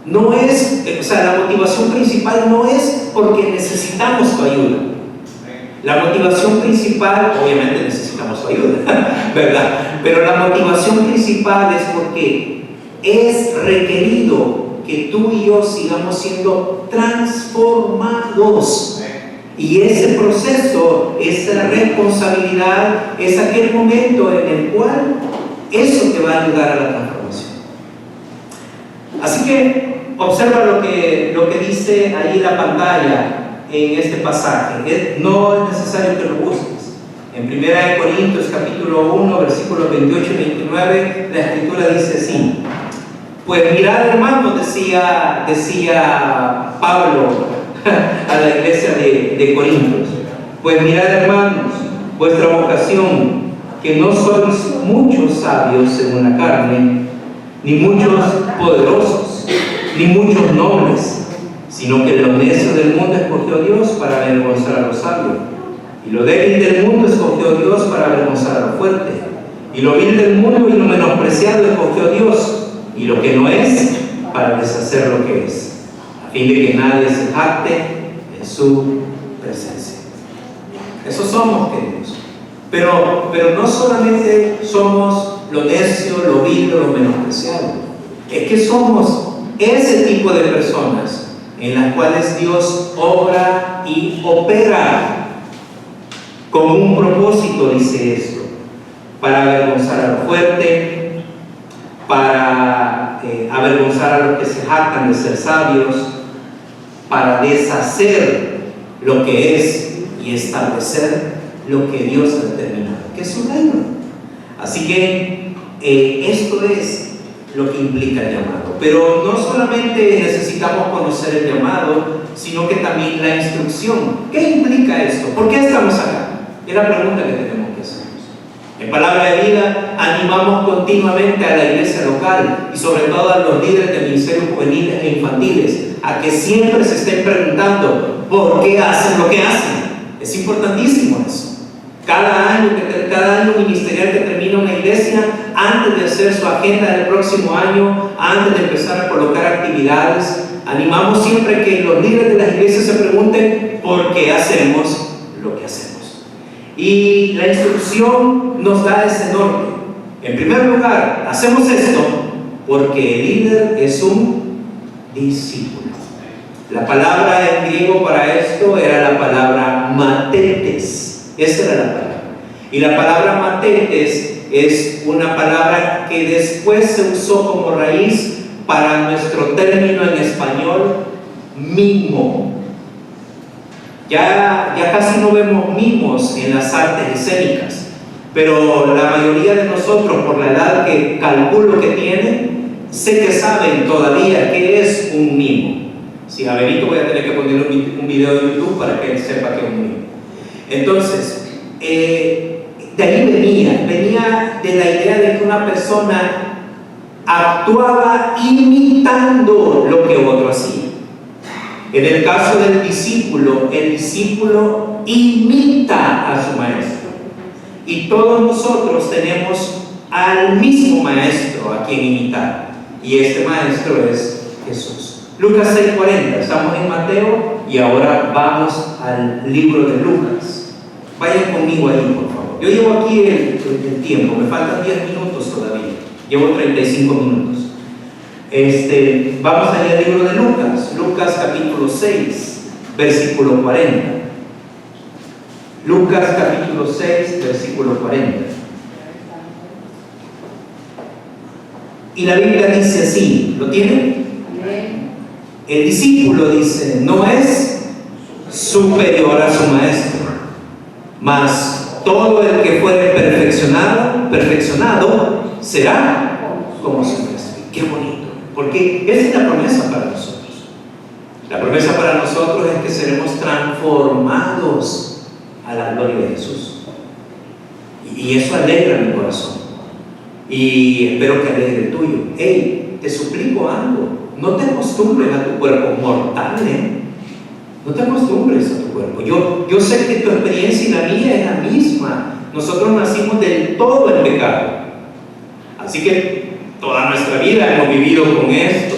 No es, la motivación principal no es porque necesitamos tu ayuda. La motivación principal, obviamente necesitamos tu ayuda, ¿verdad? Pero la motivación principal es porque es requerido que tú y yo sigamos siendo transformados. Y ese proceso, esa responsabilidad, es aquel momento en el cual eso te va a ayudar a la transformación. Así que observa lo que dice ahí la pantalla en este pasaje. No es necesario que lo busques. En 1 Corintios capítulo 1, versículos 28 y 29, la escritura dice así: pues mirad, hermanos, decía Pablo a la iglesia de Corintios, pues mirad, hermanos, vuestra vocación, que no sois muchos sabios según la carne, ni muchos poderosos, ni muchos nobles, sino que lo necio del mundo escogió Dios para avergonzar a los sabios, y lo débil del mundo escogió Dios para avergonzar a lo fuerte, y lo vil del mundo y lo menospreciado escogió Dios, y lo que no es, para deshacer lo que es, a fin de que nadie se jacte en su presencia. Eso somos, queridos. Pero no solamente somos lo necio, lo vil, lo menospreciado. Es que somos ese tipo de personas en las cuales Dios obra y opera con un propósito, dice esto: para avergonzar a lo fuerte, para avergonzar a los que se jactan de ser sabios, para deshacer lo que es y establecer lo que Dios ha determinado, que es su reino. Así que esto es lo que implica el llamado. Pero no solamente necesitamos conocer el llamado, sino que también la instrucción. ¿Qué implica esto? ¿Por qué estamos acá? Es la pregunta que tenemos que hacer. En Palabra de Vida animamos continuamente a la iglesia local y sobre todo a los líderes de ministerios juveniles e infantiles a que siempre se estén preguntando por qué hacen lo que hacen. Es importantísimo eso. Cada año ministerial que termina una iglesia, antes de hacer su agenda del próximo año, antes de empezar a colocar actividades, animamos siempre que los líderes de las iglesias se pregunten por qué hacemos lo que hacemos. Y la instrucción nos da ese norte. En primer lugar, hacemos esto porque el líder es un discípulo. La palabra en griego para esto era la palabra matetes. Esa era la palabra. Y la palabra matetes es una palabra que después se usó como raíz para nuestro término en español, mimo. Ya casi no vemos mimos en las artes escénicas, pero la mayoría de nosotros, por la edad que calculo que tienen, sé que saben todavía qué es un mimo. Si a Benito voy a tener que poner un video de YouTube para que él sepa qué es un mimo. Entonces, de ahí venía de la idea de que una persona actuaba imitando lo que otro hacía. En el caso del discípulo, el discípulo imita a su maestro. Y todos nosotros tenemos al mismo maestro a quien imitar. y este maestro es Jesús. Lucas 6:40, estamos en Mateo y ahora vamos al libro de Lucas. Vayan conmigo ahí, por favor. Yo llevo aquí el tiempo, me faltan 10 minutos todavía, llevo 35 minutos. Vamos allá al libro de Lucas, Lucas capítulo 6, versículo 40. Lucas capítulo 6, versículo 40. Y la Biblia dice así, ¿lo tienen? El discípulo dice, no es superior a su maestro, mas todo el que fuere perfeccionado será como su maestro. Qué bonito, porque esa es la promesa para nosotros. La promesa para nosotros es que seremos transformados a la gloria de Jesús. Y eso alegra mi corazón. Y espero que alegre el tuyo. Hey, te suplico algo. No te acostumbres a tu cuerpo mortal, No te acostumbres a tu cuerpo. Yo sé que tu experiencia y la mía es la misma. Nosotros nacimos del todo en pecado. Así que toda nuestra vida hemos vivido con esto.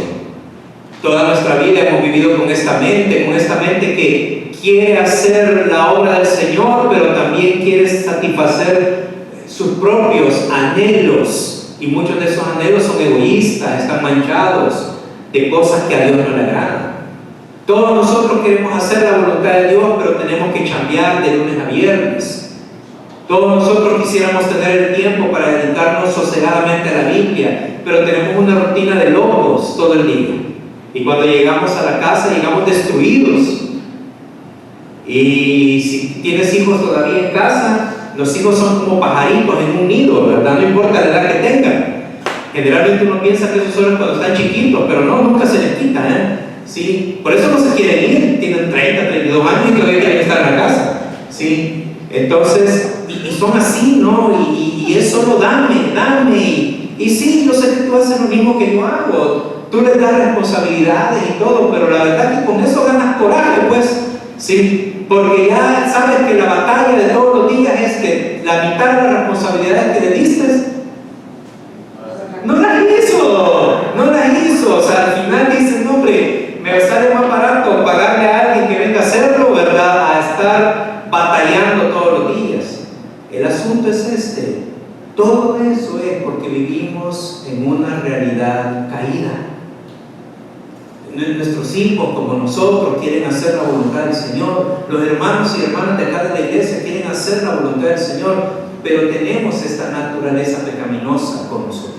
Toda nuestra vida hemos vivido con esta mente que quiere hacer la obra del Señor, pero también quiere satisfacer sus propios anhelos, y muchos de esos anhelos son egoístas, están manchados de cosas que a Dios no le agradan. Todos nosotros queremos hacer la voluntad de Dios, pero tenemos que chambear de lunes a viernes. Todos nosotros quisiéramos tener el tiempo para dedicarnos sosegadamente a la Biblia, pero tenemos una rutina de locos todo el día, y cuando llegamos a la casa llegamos destruidos. Y si tienes hijos todavía en casa, los hijos son como pajaritos en un nido, ¿verdad? No importa la edad que tengan. Generalmente uno piensa que esos son cuando están chiquitos, pero no, nunca se les quita, ¿sí? Por eso no se quieren ir, tienen 30, 32 años y todavía quieren estar en la casa, ¿sí? Entonces, y son así, ¿no? Y es solo dame. Y sí, yo sé que tú haces lo mismo que yo hago. Tú les das responsabilidades y todo, pero la verdad es que con eso ganas coraje, pues, ¿sí? Porque ya sabes que la batalla de todos los días es que la mitad de las responsabilidades que le diste no las hizo. O sea, al final dices, no, hombre, me sale más barato pagarle a alguien que venga a hacerlo, ¿verdad? A estar batallando todos los días. El asunto es todo eso es porque vivimos en una realidad caída. Nuestros hijos, como nosotros, quieren hacer la voluntad del Señor. Los hermanos y hermanas de acá de la iglesia quieren hacer la voluntad del Señor, pero tenemos esta naturaleza pecaminosa con nosotros.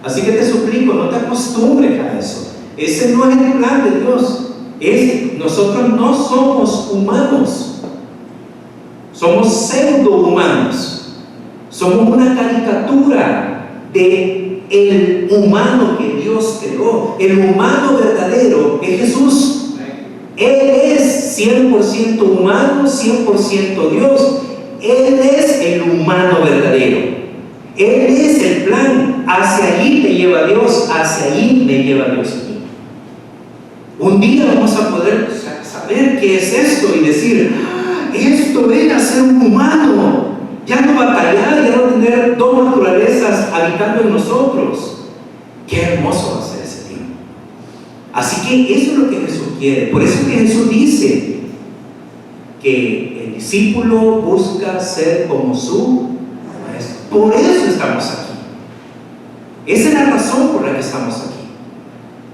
Así que te suplico, no te acostumbres a eso. Ese no es el plan de Dios. Nosotros no somos humanos, somos pseudo-humanos. Somos una caricatura de el humano que Dios creó. El humano verdadero es Jesús. Él es 100% humano, 100% Dios. Él es el humano verdadero. Él es el plan. Hacia allí te lleva Dios, hacia allí me lleva Dios a mí. Un día vamos a poder saber qué es esto y decir, esto era ser un humano. Ya no batallar, ya no tener dos naturalezas habitando en nosotros. Qué hermoso va a ser ese tiempo. Así que eso es lo que Jesús quiere. Por eso que Jesús dice que el discípulo busca ser como su maestro. Por eso estamos aquí. Esa es la razón por la que estamos aquí.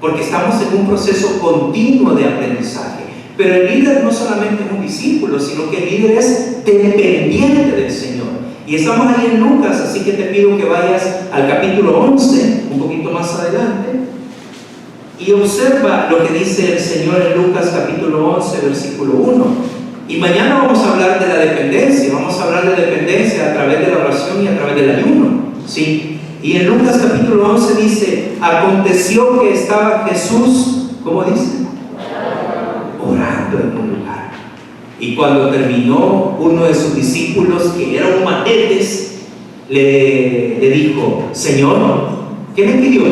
Porque estamos en un proceso continuo de aprendizaje. Pero el líder no solamente es un discípulo, sino que el líder es dependiente del Señor. Y estamos ahí en Lucas, así que te pido que vayas al capítulo 11, un poquito más adelante, y observa lo que dice el Señor en Lucas capítulo 11, versículo 1. Y mañana vamos a hablar de la dependencia, vamos a hablar de dependencia a través de la oración y a través del ayuno, ¿sí? Y en Lucas capítulo 11 dice, aconteció que estaba Jesús, ¿cómo dice? Orando en un lugar. Y cuando terminó, uno de sus discípulos, que era un matetes, le dijo, Señor, ¿qué le pidió?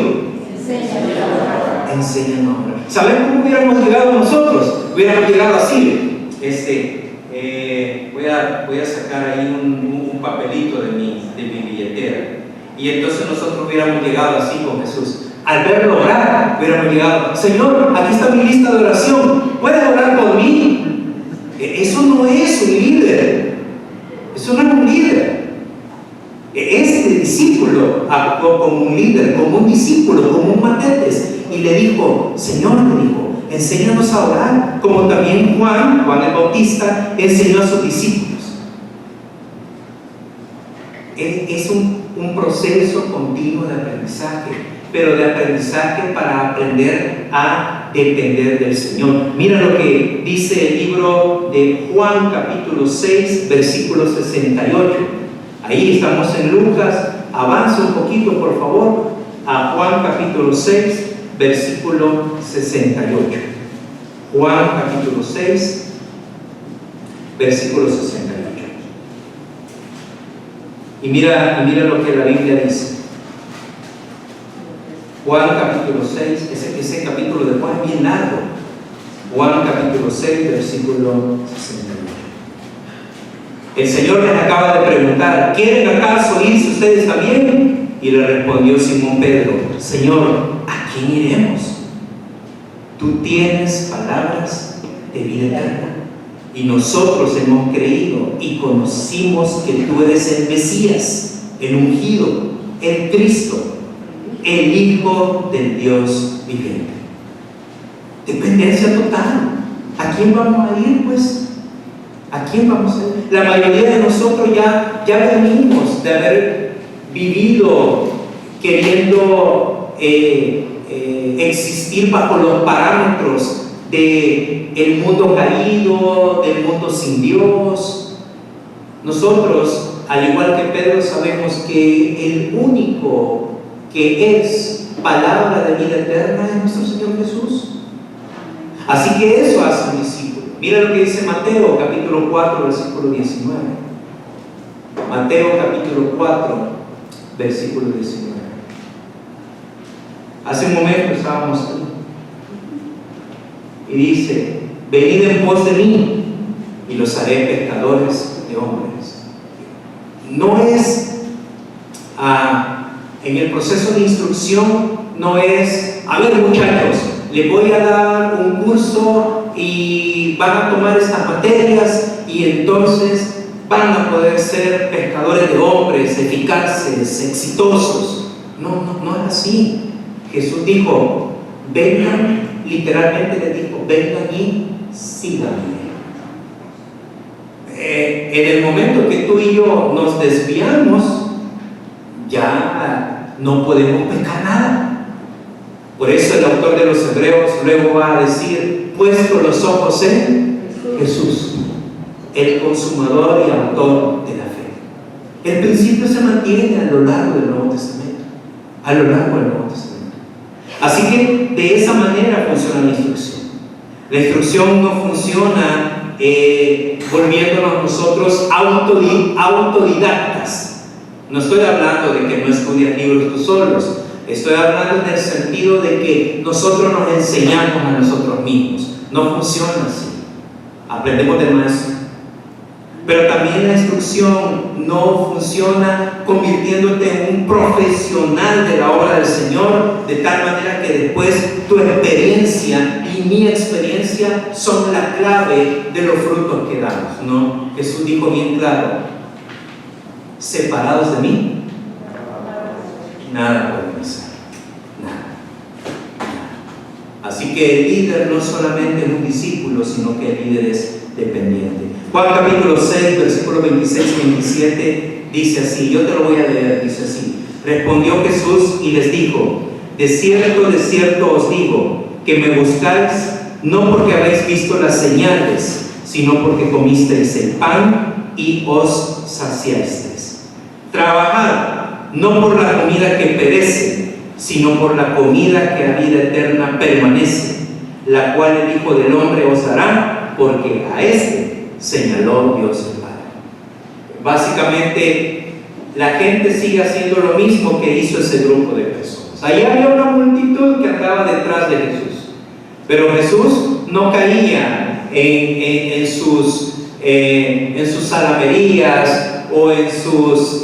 Enséñanos a orar. ¿Sabes cómo hubiéramos llegado nosotros? Hubiéramos llegado así. Voy a sacar ahí un papelito de mi billetera. Y entonces nosotros hubiéramos llegado así con Jesús. Al verlo orar, hubiéramos llegado: Señor, aquí está mi lista de oración, ¿puedes orar por mí? Eso no es un líder. Eso no es un líder. Este discípulo actuó como un líder, como un discípulo, como un matetes, y le dijo: Señor, le dijo, enséñanos a orar, como también Juan el Bautista, enseñó a sus discípulos. Es un proceso continuo de aprendizaje, pero de aprendizaje para aprender a depender del Señor. Mira lo que dice el libro de Juan, capítulo 6, versículo 68. Ahí estamos en Lucas. Avanza un poquito, por favor, a Juan, capítulo 6, versículo 68. Juan, capítulo 6, versículo 68. Y mira lo que la Biblia dice. Juan capítulo 6, ese capítulo de Juan es bien largo. Juan capítulo 6, versículo 68. El Señor les acaba de preguntar: ¿quieren acaso irse ustedes también? Y le respondió Simón Pedro: Señor, ¿a quién iremos? Tú tienes palabras de vida eterna, y nosotros hemos creído y conocimos que tú eres el Mesías, el ungido, el Cristo, el Hijo del Dios viviente. Dependencia total. ¿A quién vamos a ir, pues? ¿A quién vamos a ir? La mayoría de nosotros ya venimos de haber vivido queriendo existir bajo los parámetros del mundo caído, del mundo sin Dios. Nosotros, al igual que Pedro, sabemos que el único que es palabra de vida eterna es nuestro Señor Jesús. Así que eso hace un discípulo. Mira lo que dice Mateo capítulo 4, versículo 19. Mateo capítulo 4, versículo 19. Hace un momento estábamos aquí. Y dice: venid en pos de mí y los haré pescadores de hombres. No es en el proceso de instrucción, no es: a ver, muchachos, les voy a dar un curso y van a tomar estas materias y entonces van a poder ser pescadores de hombres, eficaces, exitosos. No es así. Jesús dijo: vengan, literalmente le dijo: vengan y síganme. En el momento que tú y yo nos desviamos, ya no podemos pescar nada. Por eso el autor de los Hebreos luego va a decir: puesto los ojos en Jesús, el consumador y autor de la fe. El principio se mantiene a lo largo del Nuevo Testamento, a lo largo del Nuevo Testamento. Así que de esa manera funciona la instrucción. La instrucción no funciona volviéndonos nosotros autodidactas. No estoy hablando de que no estudias libros tú solos. Estoy hablando en el sentido de que nosotros nos enseñamos a nosotros mismos. No funciona así. Aprendemos del maestro. Pero también la instrucción no funciona convirtiéndote en un profesional de la obra del Señor, de tal manera que después tu experiencia y mi experiencia son la clave de los frutos que damos. No, Jesús dijo bien claro: separados de mí, nada podemos hacer. Nada. Así que el líder no solamente es un discípulo, sino que el líder es dependiente. Juan capítulo 6, versículos 26 y 27 dice así, yo te lo voy a leer, dice así: respondió Jesús y les dijo: de cierto os digo, que me buscáis no porque habéis visto las señales, sino porque comisteis el pan y os saciasteis. Trabajad no por la comida que perece, sino por la comida que a vida eterna permanece, la cual el Hijo del Hombre os dará, porque a este señaló Dios el Padre. Básicamente, la gente sigue haciendo lo mismo que hizo ese grupo de personas. Ahí había una multitud que andaba detrás de Jesús, pero Jesús no caía en sus salamerías o en sus,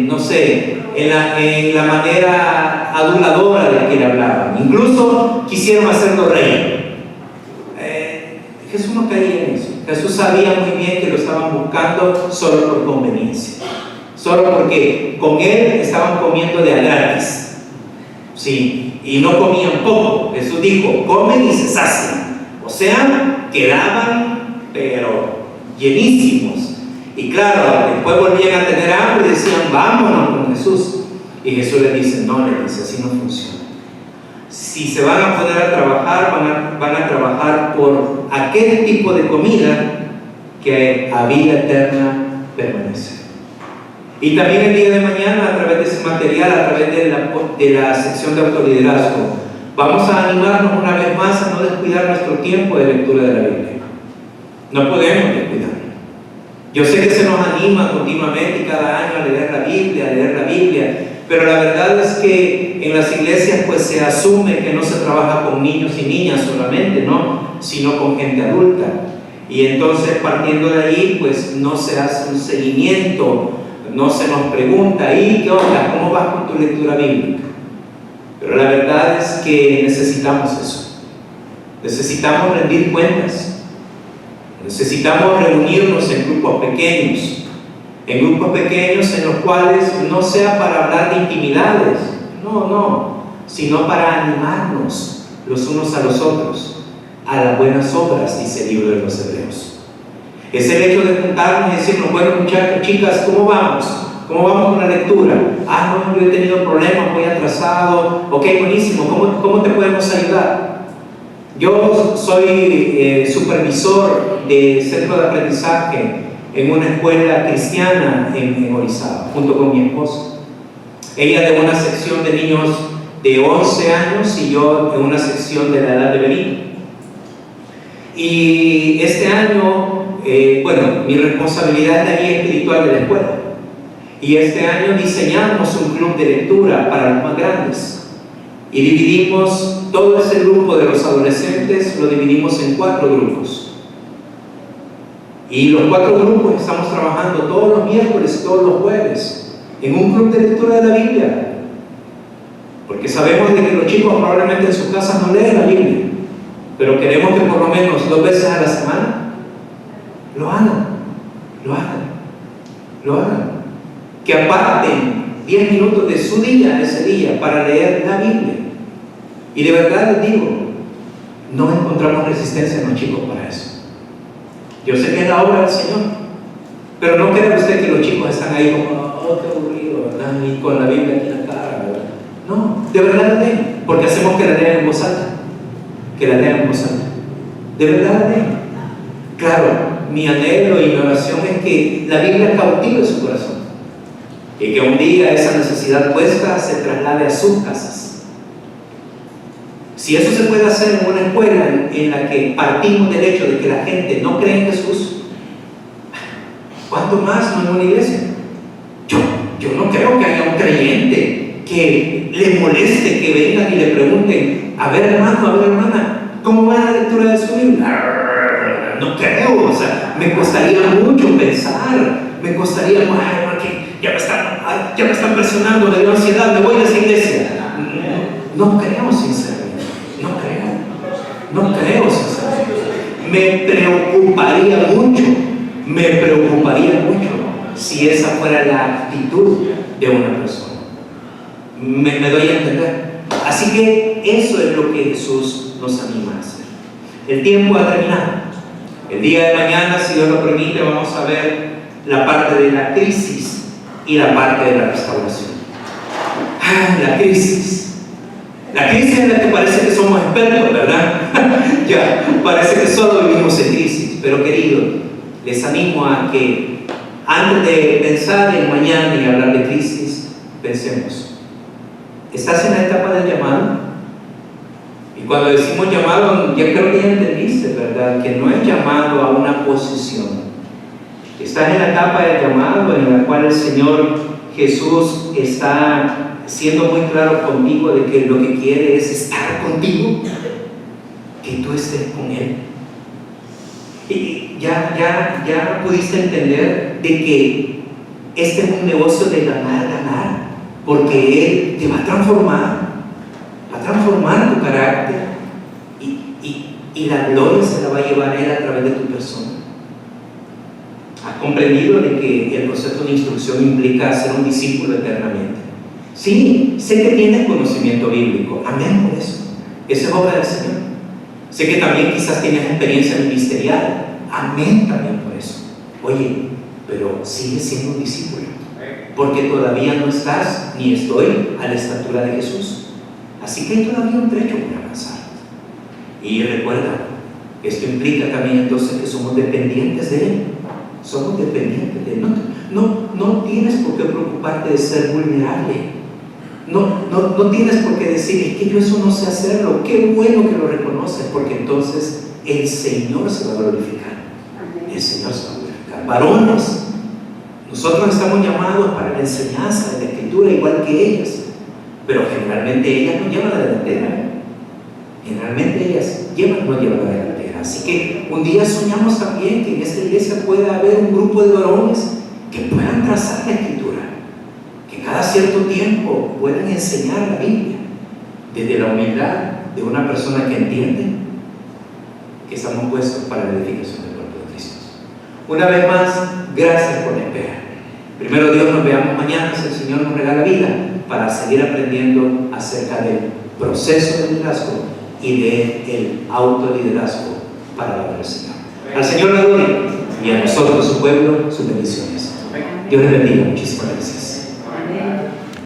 no sé, en la manera aduladora de que le hablaban. Incluso quisieron hacerlo rey. Jesús no caía en eso. Jesús sabía muy bien que lo estaban buscando solo por conveniencia, solo porque con él estaban comiendo de a gratis, sí, y no comían poco. Jesús dijo: comen y se sacian, o sea, quedaban pero llenísimos. Y claro, después volvían a tener hambre y decían: vámonos con Jesús. Y Jesús les dice: no, les dice, así no funciona. Si se van a poner a trabajar, van a trabajar por aquel tipo de comida que a vida eterna permanece. Y también el día de mañana, a través de ese material, a través de la sección de autoliderazgo, vamos a animarnos una vez más a no descuidar nuestro tiempo de lectura de la Biblia. No podemos descuidarlo. Yo sé que se nos anima continuamente y cada año a leer la Biblia, pero la verdad es que en las iglesias pues se asume que no se trabaja con niños y niñas solamente, ¿no? Sino con gente adulta. Y entonces, partiendo de ahí, pues no se hace un seguimiento, no se nos pregunta: ¿y qué onda? ¿Cómo vas con tu lectura bíblica? Pero la verdad es que necesitamos eso. Necesitamos rendir cuentas. Necesitamos reunirnos en grupos pequeños en los cuales no sea para hablar de intimidades, no, sino para animarnos los unos a los otros a las buenas obras, dice el libro de los Hebreos. Es el hecho de juntarnos y decirnos: bueno, muchachos, chicas, ¿cómo vamos? ¿Cómo vamos con la lectura? No, yo he tenido problemas, voy atrasado. Ok, buenísimo, ¿cómo te podemos ayudar? Yo soy supervisor de centro de aprendizaje en una escuela cristiana en Orizaba, junto con mi esposa. Ella de una sección de niños de 11 años y yo de una sección de la edad de Benito. Y este año, mi responsabilidad es la guía espiritual de la escuela. Y este año diseñamos un club de lectura para los más grandes. Y dividimos todo ese grupo de los adolescentes, lo dividimos en 4 grupos. Y los 4 grupos estamos trabajando todos los miércoles, todos los jueves, en un club de lectura de la Biblia. Porque sabemos de que los chicos probablemente en sus casas no leen la Biblia, pero queremos que por lo menos 2 veces a la semana lo hagan. Que aparten 10 minutos de su día, ese día, para leer la Biblia. Y de verdad les digo, no encontramos resistencia en los chicos para eso. Yo sé que es la obra del Señor, pero no crea usted que los chicos están ahí como: qué aburrido, ¿verdad? Y con la Biblia aquí en la cara, ¿verdad? No, de verdad la leen, porque hacemos que la lean en voz alta. De verdad la leen. Claro, mi anhelo y mi oración es que la Biblia cautive su corazón y que un día esa necesidad puesta se traslade a sus casas. Si eso se puede hacer en una escuela en la que partimos del hecho de que la gente no cree en Jesús, ¿cuánto más no en una iglesia? Yo no creo que haya un creyente que le moleste que vengan y le pregunten: a ver, hermano, a ver, hermana, ¿cómo va la lectura de su Biblia? No creo, me costaría mucho pensar, me costaría: que ya me están presionando, me dio ansiedad, me voy a esa iglesia. No creo sinceramente. No creo sinceramente. Me preocuparía mucho si esa fuera la actitud de una persona. Me doy a entender. Así que eso es lo que Jesús nos anima a hacer. El tiempo ha terminado. El día de mañana, si Dios lo permite, vamos a ver la parte de la crisis y la parte de la restauración. La crisis. La crisis en la que parece que somos expertos, ¿verdad? Ya, parece que solo vivimos en crisis. Pero queridos, les animo a que antes de pensar en mañana y hablar de crisis, pensemos: ¿estás en la etapa del llamado? Y cuando decimos llamado, ya creo que ya entendiste, ¿verdad? Que no es llamado a una posición. Estás en la etapa del llamado en la cual el Señor Jesús está siendo muy claro contigo de que lo que quiere es estar contigo, que tú estés con Él. Y ya pudiste entender de que este es un negocio de ganar, porque Él te va a transformar tu carácter y la gloria se la va a llevar Él a través de tu persona. ¿Has comprendido de que el proceso de instrucción implica ser un discípulo eternamente? Sí, sé que tienes conocimiento bíblico, amén por eso. Esa es obra del Señor. Sé que también quizás tienes experiencia ministerial, amén también por eso. Oye, pero sigues siendo un discípulo, porque todavía no estás ni estoy a la estatura de Jesús. Así que hay todavía un trecho por avanzar. Y recuerda, esto implica también entonces que somos dependientes de Él. Somos dependientes de Él. No tienes por qué preocuparte de ser vulnerable. No tienes por qué decir, es que yo eso no sé hacerlo. Qué bueno que lo reconoces, porque entonces el Señor se va a glorificar. El Señor se va a glorificar. Varones, nosotros estamos llamados para la enseñanza de la Escritura igual que ellas, pero generalmente ellas no llevan la delantera. Generalmente ellas no llevan la delantera. Así que un día soñamos también que en esta iglesia pueda haber un grupo de varones que puedan trazar la Escritura, que cada cierto tiempo puedan enseñar la Biblia desde la humildad de una persona que entiende que estamos puestos para la edificación del cuerpo de Cristo. Una vez más, gracias por la espera. Primero Dios, nos veamos mañana si el Señor nos regala vida, para seguir aprendiendo acerca del proceso de liderazgo y del autoliderazgo para la obra del Señor. Al Señor la gloria y a nosotros, su pueblo, sus bendiciones. Dios les bendiga. Muchísimas gracias.